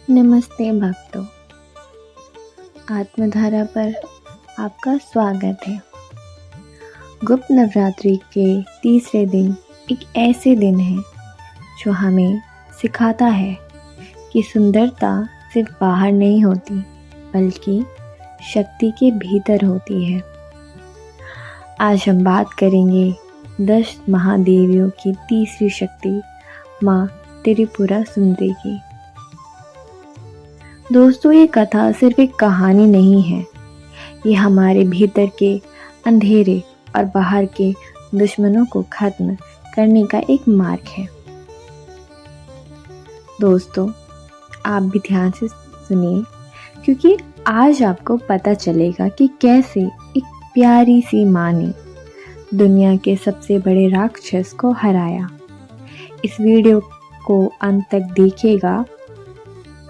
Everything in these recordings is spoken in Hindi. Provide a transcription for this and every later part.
नमस्ते भक्तों, आत्मधारा पर आपका स्वागत है। गुप्त नवरात्रि के तीसरे दिन एक ऐसे दिन है जो हमें सिखाता है कि सुंदरता सिर्फ बाहर नहीं होती बल्कि शक्ति के भीतर होती है। आज हम बात करेंगे 10 महादेवियों की तीसरी शक्ति माँ त्रिपुरा सुंदरी की। दोस्तों, ये कथा सिर्फ एक कहानी नहीं है, ये हमारे भीतर के अंधेरे और बाहर के दुश्मनों को खत्म करने का एक मार्ग है। दोस्तों, आप भी ध्यान से सुनिए, क्योंकि आज आपको पता चलेगा कि कैसे एक प्यारी सी माँ ने दुनिया के सबसे बड़े राक्षस को हराया। इस वीडियो को अंत तक देखिएगा,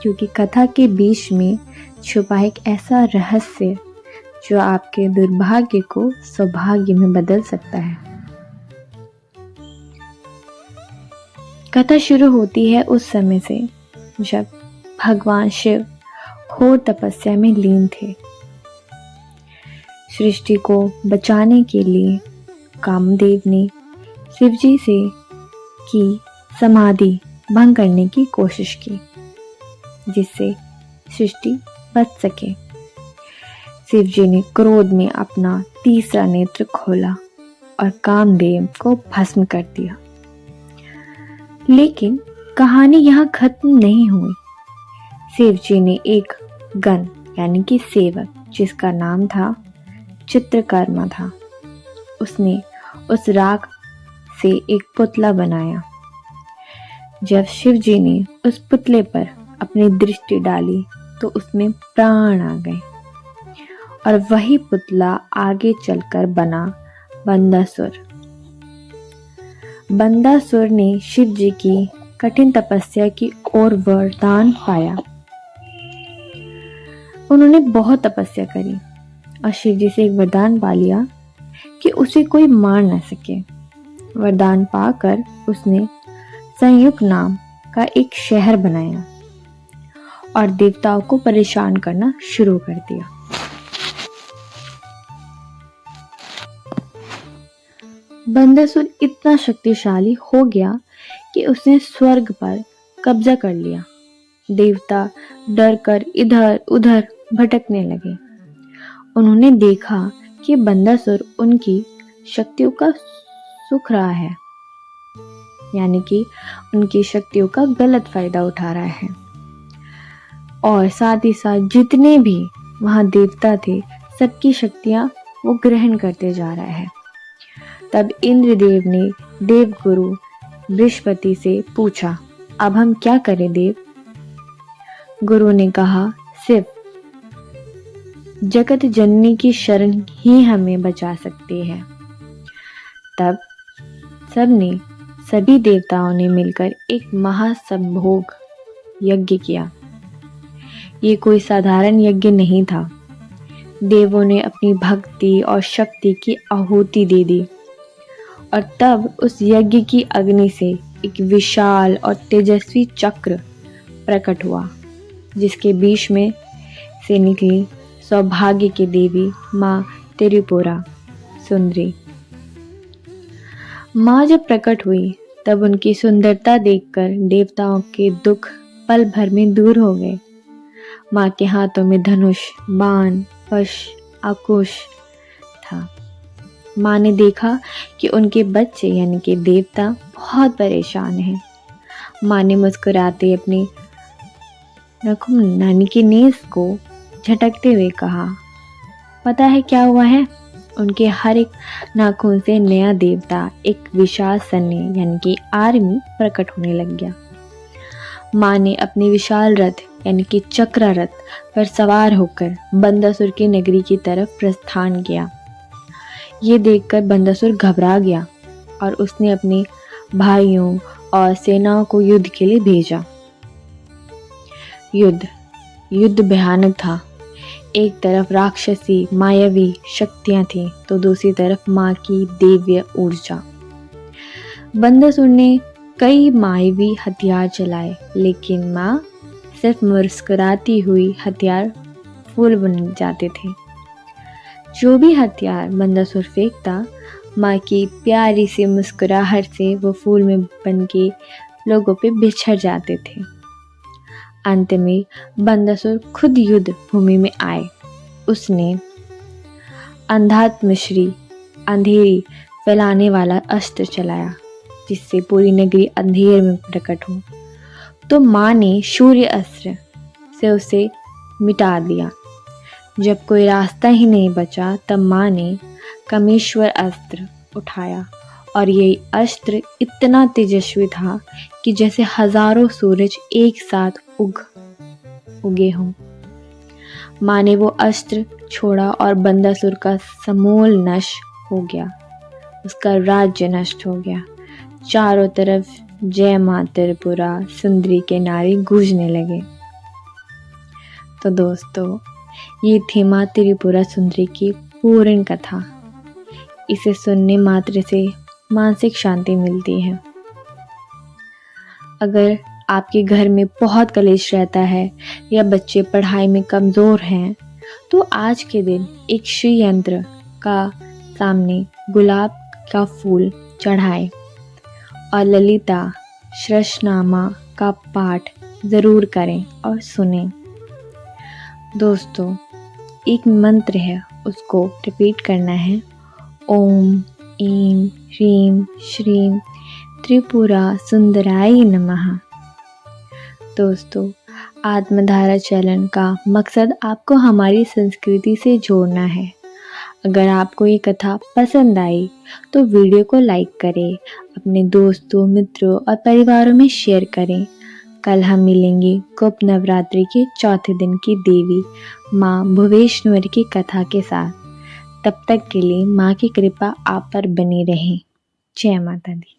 क्योंकि कथा के बीच में छुपा एक ऐसा रहस्य जो आपके दुर्भाग्य को सौभाग्य में बदल सकता है। कथा शुरू होती है उस समय से जब भगवान शिव घोर तपस्या में लीन थे। सृष्टि को बचाने के लिए कामदेव ने शिवजी से की समाधि भंग करने की कोशिश की, जिससे सृष्टि बच सके। शिवजी ने क्रोध में अपना तीसरा नेत्र खोला और कामदेव को भस्म कर दिया। लेकिन कहानी यहाँ खत्म नहीं हुई। शिवजी ने एक गण यानी कि सेवक, जिसका नाम था चित्रकर्मा था, उसने उस राख से एक पुतला बनाया। जब शिवजी ने उस पुतले पर अपनी दृष्टि डाली तो उसमें प्राण आ गए और वही पुतला आगे चलकर बना बंदासुर। बंदासुर ने शिव जी की कठिन तपस्या की ओर वरदान पाया। उन्होंने बहुत तपस्या करी और शिव जी से एक वरदान पा लिया कि उसे कोई मार न सके। वरदान पाकर उसने संयुक्त नाम का एक शहर बनाया और देवताओं को परेशान करना शुरू कर दिया। बंदासुर इतना शक्तिशाली हो गया कि उसने स्वर्ग पर कब्जा कर लिया। देवता डरकर इधर उधर भटकने लगे। उन्होंने देखा कि बंदासुर उनकी शक्तियों का सुख रहा है, यानी कि उनकी शक्तियों का गलत फायदा उठा रहा है, और साथ ही साथ जितने भी वहाँ देवता थे सबकी शक्तियाँ वो ग्रहण करते जा रहा है। तब इंद्रदेव ने देवगुरु बृहस्पति से पूछा, अब हम क्या करें देव? गुरु ने कहा, सिर्फ जगत जननी की शरण ही हमें बचा सकती है। तब सभी देवताओं ने मिलकर एक महासंभोग यज्ञ किया। ये कोई साधारण यज्ञ नहीं था। देवों ने अपनी भक्ति और शक्ति की आहुति दे दी और तब उस यज्ञ की अग्नि से एक विशाल और तेजस्वी चक्र प्रकट हुआ, जिसके बीच में से निकली सौभाग्य की देवी माँ त्रिपुरा सुंदरी। माँ जब प्रकट हुई तब उनकी सुंदरता देखकर देवताओं के दुख पल भर में दूर हो गए। माँ के हाथों में धनुष, बाण, पश, आकुश था। माँ ने देखा कि उनके बच्चे यानी कि देवता बहुत परेशान हैं। माँ ने मुस्कुराते अपने नाखून यानी कि नेज को झटकते हुए कहा, पता है क्या हुआ है? उनके हर एक नाखून से नया देवता, एक विशाल सैन्य यानी कि आर्मी प्रकट होने लग गया। माँ ने अपने विशाल रथ यानी कि चक्रा रथ पर सवार होकर बंदासुर की नगरी की तरफ प्रस्थान किया। ये देखकर बंदासुर घबरा गया और उसने अपने भाइयों और सेनाओं को युद्ध के लिए भेजा। युद्ध भयानक था। एक तरफ राक्षसी मायावी शक्तियां थीं तो दूसरी तरफ माँ की दिव्य ऊर्जा। बंदासुर ने कई मायावी हथियार चलाए, लेकिन माँ सिर्फ मुस्कुराती हुई हथियार फूल बन जाते थे। जो भी हथियार बंदासुर फेंकता, माँ की प्यारी सी मुस्कुराहट से वो फूल में बन के लोगों पे बिछड़ जाते थे। अंत में बंदासुर खुद युद्ध भूमि में आए। उसने अंधात्मश्री अंधेरी फैलाने वाला अस्त्र चलाया, जिससे पूरी नगरी अंधेर में प्रकट हो। तो माँ ने सूर्य अस्त्र से उसे मिटा दिया। जब कोई रास्ता ही नहीं बचा, तब माँ ने कामेश्वर अस्त्र उठाया, और ये अस्त्र इतना तेजस्वी था कि जैसे हजारों सूरज एक साथ उगे हों। माँ ने वो अस्त्र छोड़ा और बंदासुर का समूल नष्ट हो गया। उसका राज्य नष्ट हो गया। चारों तरफ जय मां त्रिपुरा सुंदरी के नारे गूंजने लगे। तो दोस्तों, ये थी मां त्रिपुरा सुंदरी की पूर्ण कथा। इसे सुनने मात्र से मानसिक शांति मिलती है। अगर आपके घर में बहुत कलेश रहता है या बच्चे पढ़ाई में कमज़ोर हैं, तो आज के दिन एक श्री यंत्र का सामने गुलाब का फूल चढ़ाएं और ललिता सहस्रनामा का पाठ ज़रूर करें और सुनें। दोस्तों, एक मंत्र है, उसको रिपीट करना है। ओम ऐं ह्रीं श्रीं त्रिपुरा सुंदराय नमः। दोस्तों, आत्मधारा चैनल का मकसद आपको हमारी संस्कृति से जोड़ना है। अगर आपको ये कथा पसंद आई तो वीडियो को लाइक करें, अपने दोस्तों, मित्रों और परिवारों में शेयर करें। कल हम मिलेंगे गुप्त नवरात्रि के चौथे दिन की देवी माँ भुवनेश्वरी की कथा के साथ। तब तक के लिए माँ की कृपा आप पर बनी रहे। जय माता दी।